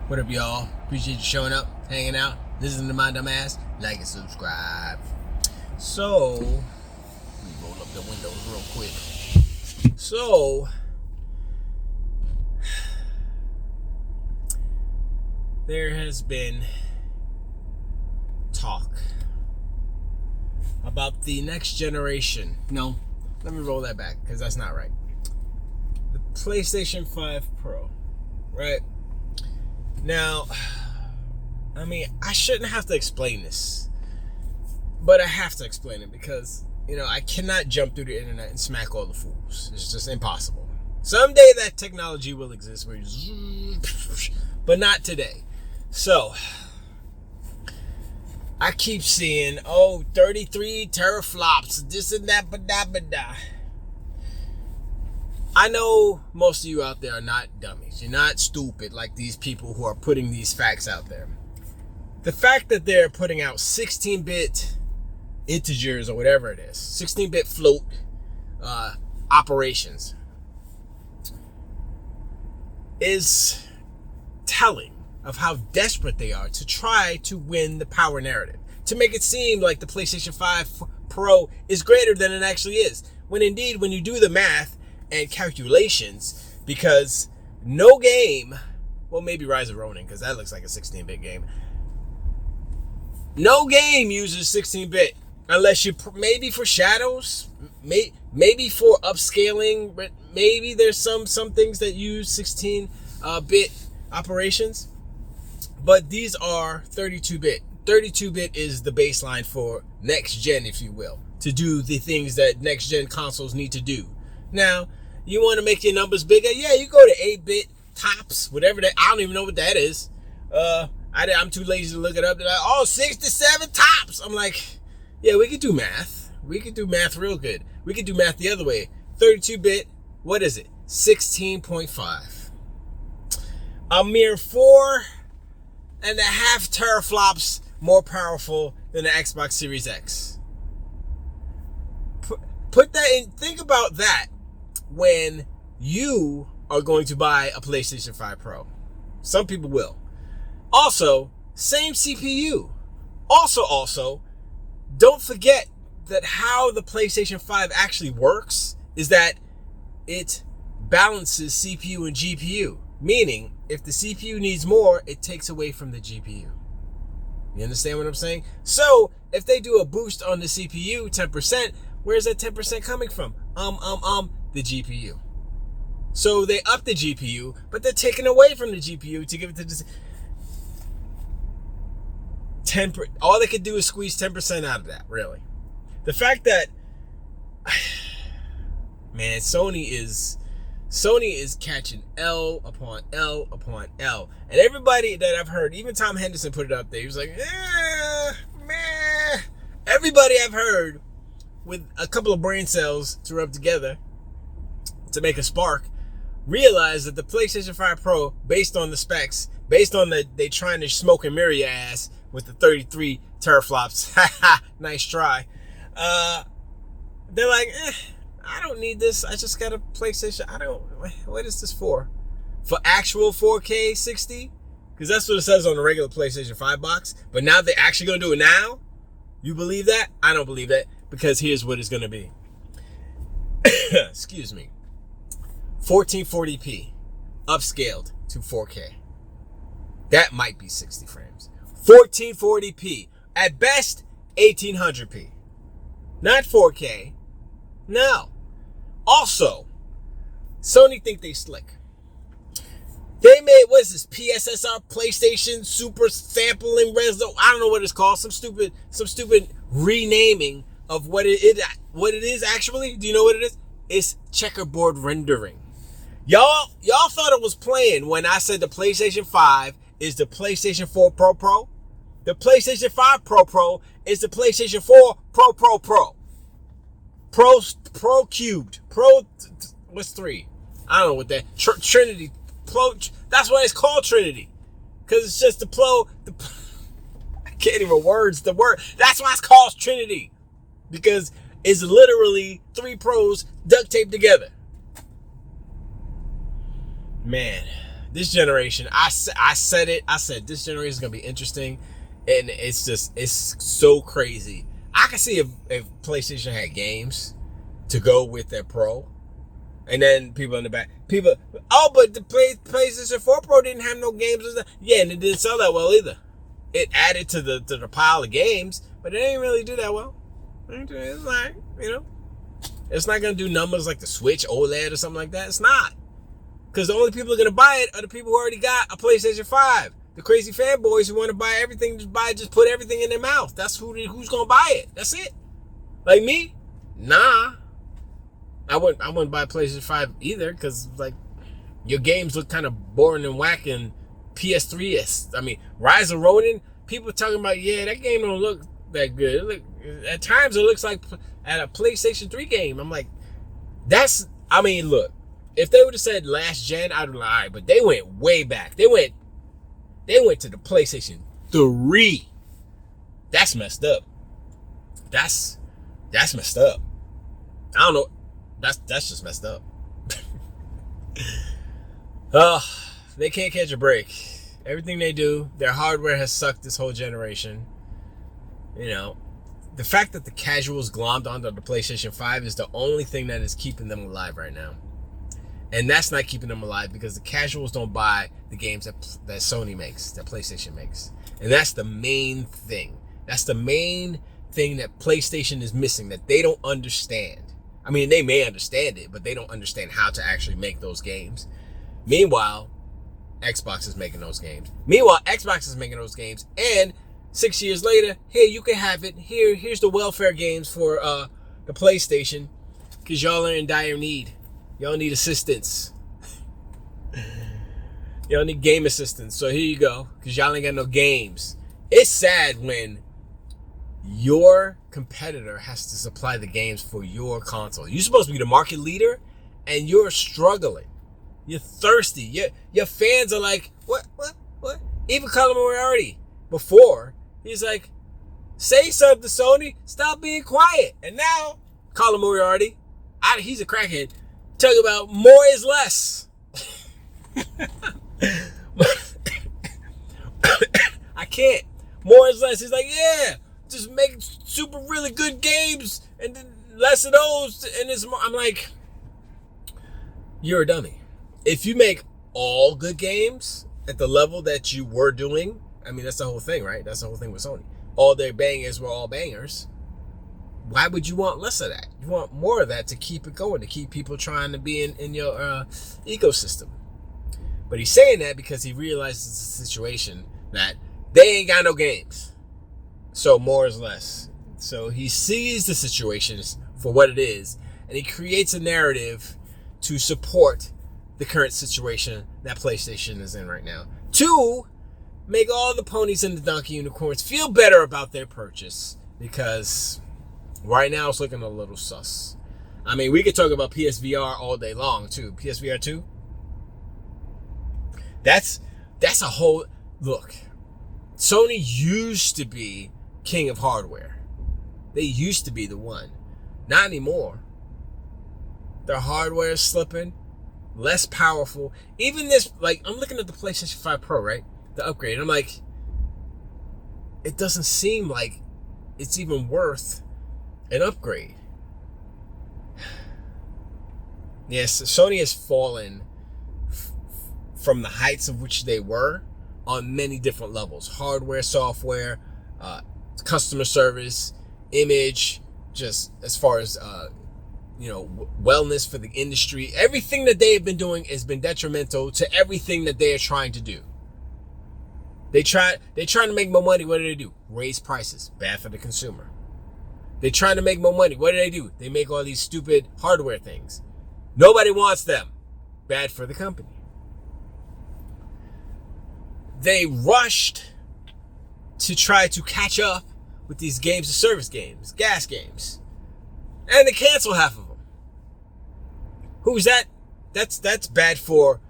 What up, y'all? Appreciate you showing up, hanging out, listening to my dumb ass. Like and subscribe. So, let me roll up the windows real quick. So, there has been talk about the next generation. No, let me roll that back because that's not right. The PlayStation 5 Pro, right? Now, I mean, I shouldn't have to explain this, but I have to explain it because, I cannot jump through the internet and smack all the fools. It's just impossible. Someday that technology will exist, but not today. So, I keep seeing, 33 teraflops, this and that, ba-da. I know most of you out there are not dummies. You're not stupid like these people who are putting these facts out there. The fact that they're putting out 16-bit integers or whatever it is, 16-bit float operations, is telling of how desperate they are to try to win the power narrative, to make it seem like the PlayStation 5 Pro is greater than it actually is. When indeed, when you do the math and calculations, because no game, well, maybe Rise of Ronin, because that looks like a 16-bit game. No game uses 16-bit unless you, maybe for shadows, maybe for upscaling, but maybe there's some things that use 16-bit operations, but these are 32-bit. 32-bit is the baseline for next gen, if you will, to do the things that next gen consoles need to do. Now, you want to make your numbers bigger? Yeah, you go to 8-bit tops, whatever that. I don't even know what that is. I'm too lazy to look it up. They're like, 67 tops. I'm like, yeah, we could do math. We could do math real good. We could do math the other way. 32-bit, what is it? 16.5. A mere 4.5 teraflops more powerful than the Xbox Series X. Put that in, think about that when you are going to buy a PlayStation 5 Pro. Some people will. Also, same CPU. Also, don't forget that how the PlayStation 5 actually works is that it balances CPU and GPU. Meaning, if the CPU needs more, it takes away from the GPU. You understand what I'm saying? So, if they do a boost on the CPU, 10%, where's that 10% coming from? The GPU. So they up the GPU, but they're taking away from the GPU to give it to the 10%. All they could do is squeeze 10% out of that, really. The fact that, man, Sony is catching L upon L upon L. And everybody that I've heard, even Tom Henderson put it up there, he was like, man. Everybody I've heard with a couple of brain cells to rub together to make a spark, realize that the PlayStation 5 Pro, based on the specs, based on they trying to smoke and mirror your ass with the 33 teraflops, nice try, they're like, I don't need this, I just got a PlayStation, what is this for? For actual 4K 60? Because that's what it says on the regular PlayStation 5 box, but now they're actually going to do it now? You believe that? I don't believe that, because here's what it's going to be. Excuse me. 1440p upscaled to 4K. That might be 60 frames. 1440p. At best, 1800p. Not 4K. No. Also, Sony think they slick. They made, what is this, PSSR, PlayStation Super Sampling Reso, I don't know what it's called, some stupid renaming of what it is actually. Do you know what it is? It's checkerboard rendering. Y'all thought it was playing when I said the PlayStation 5 is the PlayStation 4 Pro. The PlayStation 5 Pro is the PlayStation 4 Pro. Pro cubed. What's 3? I don't know what that. Trinity. That's why it's called Trinity. Because it's just I can't even words the word. That's why it's called Trinity. Because it's literally 3 Pros duct taped together. Man, this generation, I said it. I said this generation is gonna be interesting, and it's so crazy. I can see if PlayStation had games to go with their Pro, and then people in the back, but the PlayStation 4 Pro didn't have no games. Yeah, and it didn't sell that well either. It added to the pile of games, but it didn't really do that well. It's like, it's not gonna do numbers like the Switch OLED or something like that. It's not. Because the only people who are going to buy it are the people who already got a PlayStation 5. The crazy fanboys who want to buy everything, just put everything in their mouth. That's who's going to buy it. That's it. Like me? Nah. I wouldn't buy a PlayStation 5 either, because like your games look kind of boring and whack, and PS3 is. I mean, Rise of Ronin, people talking about, yeah, that game don't look that good. At times it looks like at a PlayStation 3 game. I'm like, look. If they would have said last gen, I'd be like, all right, but they went way back. They went to the PlayStation 3. That's messed up. That's messed up. I don't know. That's just messed up. They can't catch a break. Everything they do, their hardware has sucked this whole generation. The fact that the casuals glommed onto the PlayStation 5 is the only thing that is keeping them alive right now. And that's not keeping them alive, because the casuals don't buy the games that Sony makes, that PlayStation makes. And that's the main thing. That's the main thing that PlayStation is missing, that they don't understand. I mean, they may understand it, but they don't understand how to actually make those games. Meanwhile, Xbox is making those games. And 6 years later, here, you can have it. Here's the welfare games for the PlayStation, because y'all are in dire need. Y'all need assistance. Y'all need game assistance. So here you go, because y'all ain't got no games. It's sad when your competitor has to supply the games for your console. You're supposed to be the market leader, and you're struggling. You're thirsty. Your fans are like, what? Even Colin Moriarty, before, he's like, say something, Sony. Stop being quiet. And now, Colin Moriarty, he's a crackhead. Talk about more is less. I can't. More is less. He's like, yeah, just make super really good games and then less of those. And it's more. I'm like, you're a dummy. If you make all good games at the level that you were doing, I mean, that's the whole thing, right? That's the whole thing with Sony. All their bangers were all bangers. Why would you want less of that? You want more of that to keep it going, to keep people trying to be in your ecosystem. But he's saying that because he realizes the situation that they ain't got no games. So more is less. So he sees the situation for what it is, and he creates a narrative to support the current situation that PlayStation is in right now. To make all the ponies and the donkey unicorns feel better about their purchase, because right now it's looking a little sus. I mean, we could talk about PSVR all day long too. PSVR 2. That's a whole look. Sony used to be king of hardware. They used to be the one. Not anymore. Their hardware is slipping, less powerful. Even this, like, I'm looking at the PlayStation 5 Pro, right? The upgrade. I'm like, it doesn't seem like it's even worth an upgrade. Yes, Sony has fallen from the heights of which they were on many different levels. Hardware, software, customer service, image, just as far as wellness for the industry. Everything that they have been doing has been detrimental to everything that they are trying to do. They're trying to make more money. What do? Raise prices. Bad for the consumer. They're trying to make more money. What do? They make all these stupid hardware things. Nobody wants them. Bad for the company. They rushed to try to catch up with these games of service games, gas games. And they cancel half of them. Who's that? That's bad for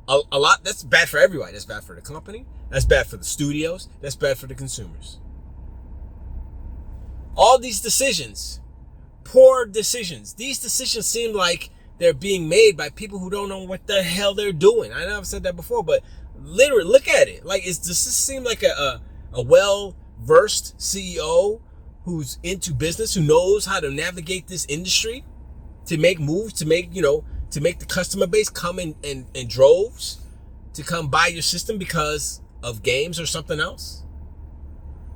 a lot. That's bad for everybody. That's bad for the company. That's bad for the studios. That's bad for the consumers. All these decisions, poor decisions. These decisions seem like they're being made by people who don't know what the hell they're doing. I know I've said that before, but literally, look at it. Like, does this seem like a well-versed CEO who's into business, who knows how to navigate this industry, to make moves, to make the customer base come in droves to come buy your system because of games or something else?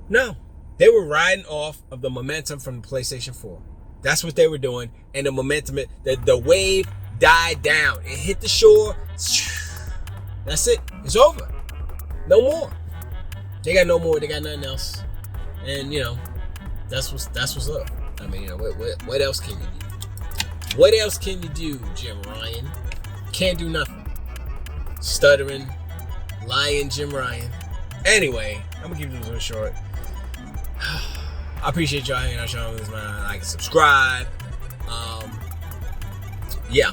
No. They were riding off of the momentum from the PlayStation 4. That's what they were doing. And the momentum, the wave died down. It hit the shore. That's it. It's over. No more. They got no more. They got nothing else. And, that's what's up. I mean, what else can you do? What else can you do, Jim Ryan? Can't do nothing. Stuttering, lying Jim Ryan. Anyway, I'm going to keep this one short. I appreciate y'all hanging out, showing this, man. Like and subscribe. Yeah.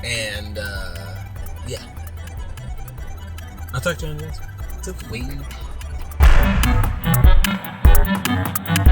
And, yeah. I'll talk to you on the next one. Till the week.